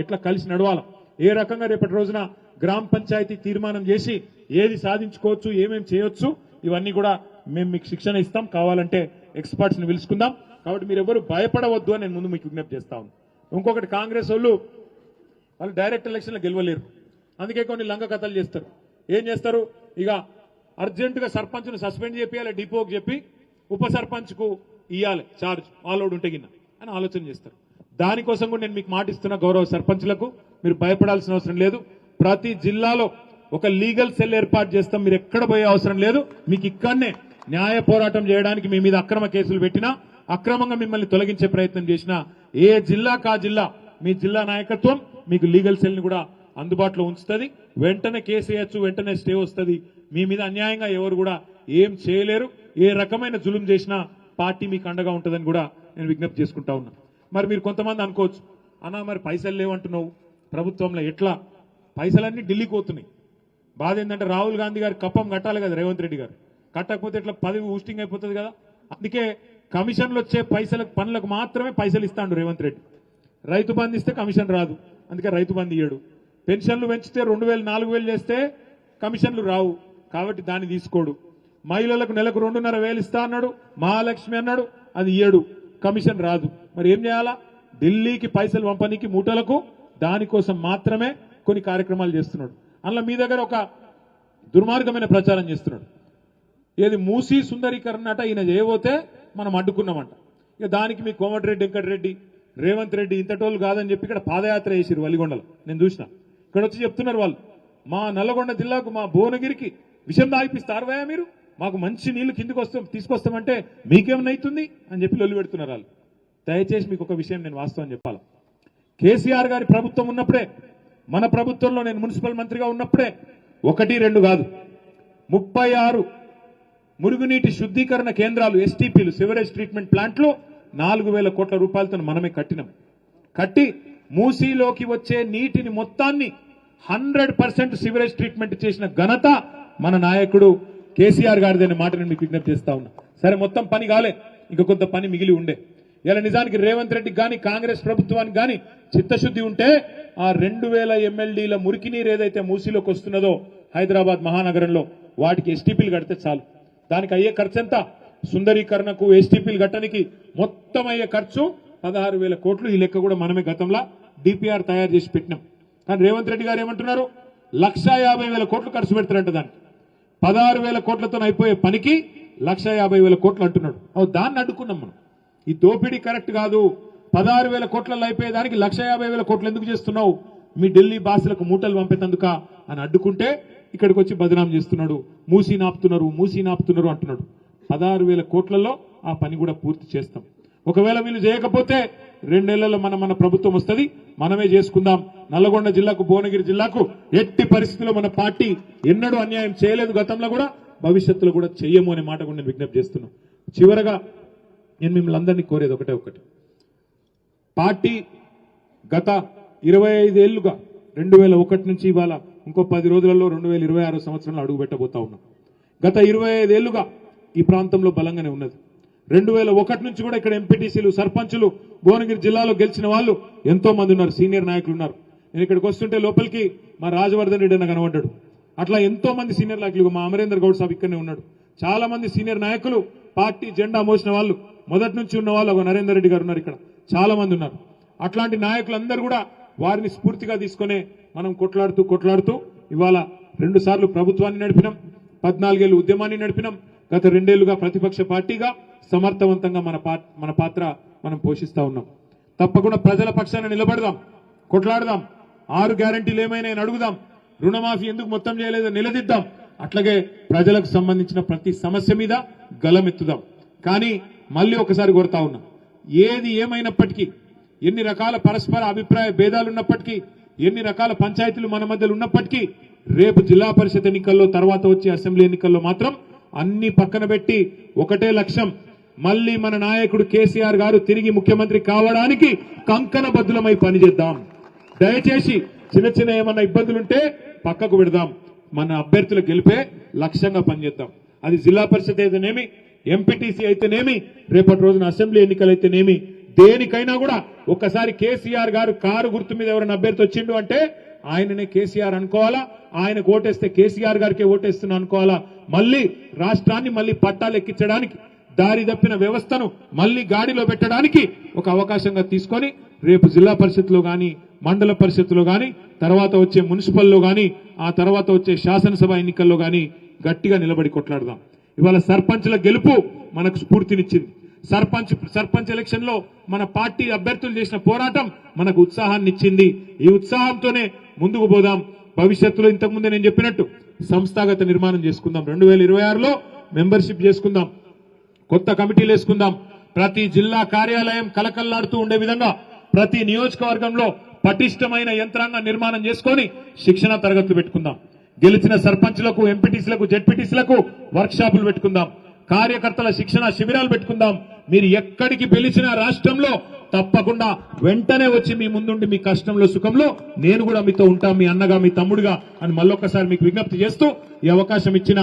ఎట్లా కలిసి నడవాలా, ఏ రకంగా రేపటి రోజున గ్రామ పంచాయతీ తీర్మానం చేసి ఏది సాధించుకోవచ్చు, ఏమేమి చేయొచ్చు, ఇవన్నీ కూడా మేము మీకు శిక్షణ ఇస్తాం. కావాలంటే ఎక్స్పర్ట్స్ ని పిలుచుకుందాం. కాబట్టి మీరు ఎవరు భయపడవద్దు అని నేను ముందు మీకు విజ్ఞప్తి చేస్తా ఉన్నాను. ఇంకొకటి, కాంగ్రెస్ వాళ్ళు డైరెక్ట్ ఎలక్షన్లో గెలవలేరు, అందుకే కొన్ని లంగ కథలు చేస్తారు. ఏం చేస్తారు, ఇక అర్జెంటుగా సర్పంచ్ను సస్పెండ్ చేయాలి, డిపోకి చెప్పి ఉప సర్పంచ్కు ఇవ్వాలి చార్జ్, ఆల్అౌట్ ఉంటే గిన్న అని ఆలోచన చేస్తారు. దానికోసం కూడా నేను మీకు మాటిస్తున్న గౌరవ సర్పంచ్లకు, మీరు భయపడాల్సిన అవసరం లేదు. ప్రతి జిల్లాలో ఒక లీగల్ సెల్ ఏర్పాటు చేస్తాం. మీరు ఎక్కడ పోయే అవసరం లేదు. మీకు ఇక్కడనే న్యాయ పోరాటం చేయడానికి మీ మీద అక్రమ కేసులు పెట్టినా, అక్రమంగా మిమ్మల్ని తొలగించే ప్రయత్నం చేసినా, ఏ జిల్లాకు ఆ జిల్లా మీ జిల్లా నాయకత్వం మీకు లీగల్ సెల్ ని కూడా అందుబాటులో ఉంచుతుంది. వెంటనే కేసు వేయచ్చు, వెంటనే స్టే వస్తుంది. మీ మీద అన్యాయంగా ఎవరు కూడా ఏం చేయలేరు. ఏ రకమైన జులుం చేసినా పార్టీ మీకు అండగా ఉంటుందని కూడా నేను విజ్ఞప్తి చేసుకుంటా ఉన్నా. మరి మీరు కొంతమంది అనుకోవచ్చు, అన్నా మరి పైసలు లేవంటున్నావు ప్రభుత్వంలో, ఎట్లా పైసలన్నీ ఢిల్లీకి పోతున్నాయి. బాధ ఏంటంటే రాహుల్ గాంధీ గారు కప్పం కట్టాలి కదా, రేవంత్ రెడ్డి గారు కట్టకపోతే ఎట్లా పదవి ఊస్టింగ్ అయిపోతుంది కదా. అందుకే కమిషన్లు వచ్చే పనులకు మాత్రమే పైసలు ఇస్తాడు రేవంత్ రెడ్డి. రైతు బంధు ఇస్తే కమిషన్ రాదు, అందుకే రైతు బంధు ఇయ్యడు. పెన్షన్లు పెంచితే 2000 4000 చేస్తే కమిషన్లు రావు, కాబట్టి దాన్ని తీసుకోడు. మహిళలకు నెలకు 2500 ఇస్తా అన్నాడు, మహాలక్ష్మి అన్నాడు, అది ఇయ్యడు, కమిషన్ రాదు. మరి ఏం చేయాలా, ఢిల్లీకి పైసలు పంపనీకి మూటలకు దానికోసం మాత్రమే కొన్ని కార్యక్రమాలు చేస్తున్నాడు. అందులో మీ దగ్గర ఒక దుర్మార్గమైన ప్రచారం చేస్తున్నాడు. ఏది మూసీ సుందరీకరణ అట ఈయన చేయబోతే మనం అడ్డుకున్నామంట. ఇక దానికి మీ కోమటిరెడ్డి వెంకటరెడ్డి, రేవంత్ రెడ్డి ఇంతటోళ్ళు కాదని చెప్పి ఇక్కడ పాదయాత్ర చేసిరు వలిగొండలో. నేను చూసిన, ఇక్కడ వచ్చి చెప్తున్నారు వాళ్ళు, మా నల్లగొండ జిల్లాకు మా భువనగిరికి విషం దాయిపిస్తారువయా మీరు, మాకు మంచి నీళ్లు కిందికి తీసుకొస్తామంటే మీకేమైనా అవుతుంది అని చెప్పి లొల్లి పెడుతున్నారు వాళ్ళు. దయచేసి మీకు ఒక విషయం నేను వాస్తవం చెప్పాలి. కేసీఆర్ గారి ప్రభుత్వం ఉన్నప్పుడే, మన ప్రభుత్వంలో నేను మున్సిపల్ మంత్రిగా ఉన్నప్పుడే 1 2 కాదు 36 మురుగునీటి శుద్ధీకరణ కేంద్రాలు, ఎస్టీపీలు, సివరేజ్ ట్రీట్మెంట్ ప్లాంట్లు 4000 కోట్ల రూపాయలతో మనమే కట్టినాం. కట్టి మూసీలోకి వచ్చే నీటిని మొత్తాన్ని 100% సివరేజ్ ట్రీట్మెంట్ చేసిన ఘనత మన నాయకుడు కేసీఆర్ గారిదనే మాట నేను మీకు విజ్ఞప్తి చేస్తా ఉన్నా. సరే, మొత్తం పని కాలే, ఇంకా కొంత పని మిగిలి ఉండే. ఇలా నిజానికి రేవంత్ రెడ్డికి కానీ కాంగ్రెస్ ప్రభుత్వానికి కానీ చిత్తశుద్ధి ఉంటే ఆ 2000 MLDల మురికి నీరు ఏదైతే మూసీలోకి వస్తున్నదో హైదరాబాద్ మహానగరంలో, వాటికి ఎస్టీపీలు కడితే చాలు. దానికి అయ్యే ఖర్చు ఎంత, సుందరీకరణకు ఎస్టీపీలు కట్టడానికి మొత్తం అయ్యే ఖర్చు 16,000 కోట్లు. ఈ లెక్క కూడా మనమే గతంలో డిపిఆర్ తయారు చేసి పెట్టినాం. కానీ రేవంత్ రెడ్డి గారు ఏమంటున్నారు, 1,50,000 కోట్లు ఖర్చు పెడతారంట. దానికి 16,000 కోట్లతో అయిపోయే పనికి 1,50,000 కోట్లు అంటున్నాడు. దాన్ని అడ్డుకున్నాం మనం. ఈ దోపిడీ కరెక్ట్ కాదు, 16,000 కోట్లలో అయిపోయేదానికి 1,50,000 కోట్లు ఎందుకు చేస్తున్నావు, మీ ఢిల్లీ బాసులకు మూటలు పంపేందుక అని అడ్డుకుంటే ఇక్కడికి వచ్చి బదనాం చేస్తున్నాడు. మూసీ నాపుతున్నారు అంటున్నాడు. 16,000 కోట్లలో ఆ పని కూడా పూర్తి చేస్తాం. ఒకవేళ వీళ్ళు చేయకపోతే 2 నెలల్లో మన ప్రభుత్వం వస్తుంది, మనమే చేసుకుందాం. నల్లగొండ జిల్లాకు, భువనగిరి జిల్లాకు ఎట్టి పరిస్థితుల్లో మన పార్టీ ఎన్నడూ అన్యాయం చేయలేదు, గతంలో కూడా భవిష్యత్తులో కూడా చెయ్యము అనే మాట కూడా నేను విజ్ఞప్తి చేస్తున్నాను. చివరగా నేను మిమ్మల్ని అందరినీ కోరేది ఒకటి, పార్టీ గత 25 ఏళ్లుగా 2001 నుంచి ఇవాళ ఇంకో 10 రోజులలో 2026 సంవత్సరంలో అడుగు పెట్టబోతా ఉన్నాం. గత 25 ఏళ్లుగా ఈ ప్రాంతంలో బలంగానే ఉన్నది. 2001 నుంచి కూడా ఇక్కడ ఎంపీటీసీలు, సర్పంచులు భువనగిరి జిల్లాలో గెలిచిన వాళ్ళు ఎంతో మంది ఉన్నారు, సీనియర్ నాయకులు ఉన్నారు. నేను ఇక్కడికి వస్తుంటే లోపలికి మా రాజవర్ధన్ రెడ్డి అన్న కనబడ్డాడు. అట్లా ఎంతో మంది సీనియర్ నాయకులు, మా అమరేందర్ గౌడ్ సాబ్ ఇక్కడనే ఉన్నాడు. చాలా మంది సీనియర్ నాయకులు, పార్టీ జెండా మోసిన వాళ్ళు, మొదటి నుంచి ఉన్న వాళ్ళు, ఒక నరేందర్ రెడ్డి గారు ఉన్నారు, ఇక్కడ చాలా మంది ఉన్నారు. అట్లాంటి నాయకులందరూ కూడా వారిని స్ఫూర్తిగా తీసుకునే మనం కొట్లాడుతూ ఇవాళ 2 సార్లు ప్రభుత్వాన్ని నడిపినాం, 14 ఏళ్లు ఉద్యమాన్ని నడిపినాం. గత 2 ఏళ్లుగా ప్రతిపక్ష పార్టీగా సమర్థవంతంగా మన పాత్ర మనం పోషిస్తా ఉన్నాం. తప్పకుండా ప్రజల పక్షాన నిలబడదాం, కొట్లాడదాం. 6 గ్యారంటీలు ఏమైనా అడుగుదాం, రుణమాఫీ ఎందుకు మొత్తం చేయలేదో నిలదీద్దాం. అట్లాగే ప్రజలకు సంబంధించిన ప్రతి సమస్య మీద గలమెత్తుదాం. కానీ మళ్ళీ ఒకసారి కోరుతా ఉన్నా, ఏది ఏమైనప్పటికీ, ఎన్ని రకాల పరస్పర అభిప్రాయ భేదాలున్నప్పటికీ, ఎన్ని రకాల పంచాయతీలు మన మధ్యలో ఉన్నప్పటికీ, రేపు జిల్లా పరిషత్ ఎన్నికల్లో, తర్వాత వచ్చే అసెంబ్లీ ఎన్నికల్లో మాత్రం అన్ని పక్కన పెట్టి ఒకటే లక్ష్యం, మళ్ళీ మన నాయకుడు కేసీఆర్ గారు తిరిగి ముఖ్యమంత్రి కావడానికి కంకణబద్ధులమై పనిచేద్దాం. దయచేసి చిన్న ఏమన్నా ఇబ్బందులుంటే పక్కకు పెడదాం. మన అభ్యర్థుల గెలిపే లక్ష్యంగా పనిచేద్దాం. అది జిల్లా పరిషత్ అయితేనేమి, ఎంపీటీసీ అయితేనేమి, రేపటి రోజున అసెంబ్లీ ఎన్నికలైతేనేమి, దేనికైనా కూడా ఒక్కసారి కేసీఆర్ గారు కారు గుర్తు మీద ఎవరైనా అభ్యర్థి వచ్చిండు అంటే ఆయననే కేసీఆర్ అనుకోవాలా, ఆయనకు ఓటేస్తే కేసీఆర్ గారికి ఓటేస్తున్నా అనుకోవాలా. మళ్ళీ రాష్ట్రాన్ని మళ్ళీ పట్టాలు ఎక్కించడానికి, దారి తప్పిన వ్యవస్థను మళ్ళీ గాడిలో పెట్టడానికి ఒక అవకాశంగా తీసుకొని రేపు జిల్లా పరిషత్లో గాని, మండల పరిషత్లో గాని, తర్వాత వచ్చే మున్సిపల్లో గాని, ఆ తర్వాత వచ్చే శాసనసభ ఎన్నికల్లో గాని గట్టిగా నిలబడి కొట్లాడదాం. ఇవాళ సర్పంచ్ల గెలుపు మనకు స్ఫూర్తినిచ్చింది. సర్పంచ్ ఎలక్షన్ లో మన పార్టీ అభ్యర్థులు చేసిన పోరాటం మనకు ఉత్సాహాన్ని ఇచ్చింది. ఈ ఉత్సాహంతోనే ముందుకు పోదాం. భవిష్యత్తులో ఇంతకుముందే నేను చెప్పినట్టు సంస్థాగత నిర్మాణం చేసుకుందాం. 2026లో మెంబర్షిప్ చేసుకుందాం, కొత్త కమిటీలు వేసుకుందాం. ప్రతి జిల్లా కార్యాలయం కలకల్లాడుతూ ఉండే విధంగా ప్రతి నియోజకవర్గంలో పటిష్టమైన యంత్రాంగ నిర్మాణం చేసుకొని శిక్షణ తరగతులు పెట్టుకుందాం. గెలిచిన సర్పంచ్లకు, ఎంపీటీసీలకు, జెడ్పీటీసీలకు వర్క్ షాపులు పెట్టుకుందాం. కార్యకర్తల శిక్షణ శిబిరాలు పెట్టుకుందాం. మీరు ఎక్కడికి పిలిచినా రాష్ట్రంలో తప్పకుండా వెంటనే వచ్చి మీ ముందుండి మీ కష్టంలో సుఖంలో నేను కూడా మీతో ఉంటా, మీ అన్నగా, మీ తమ్ముడుగా అని మళ్ళొక్కసారి మీకు విజ్ఞప్తి చేస్తూ ఈ అవకాశం ఇచ్చిన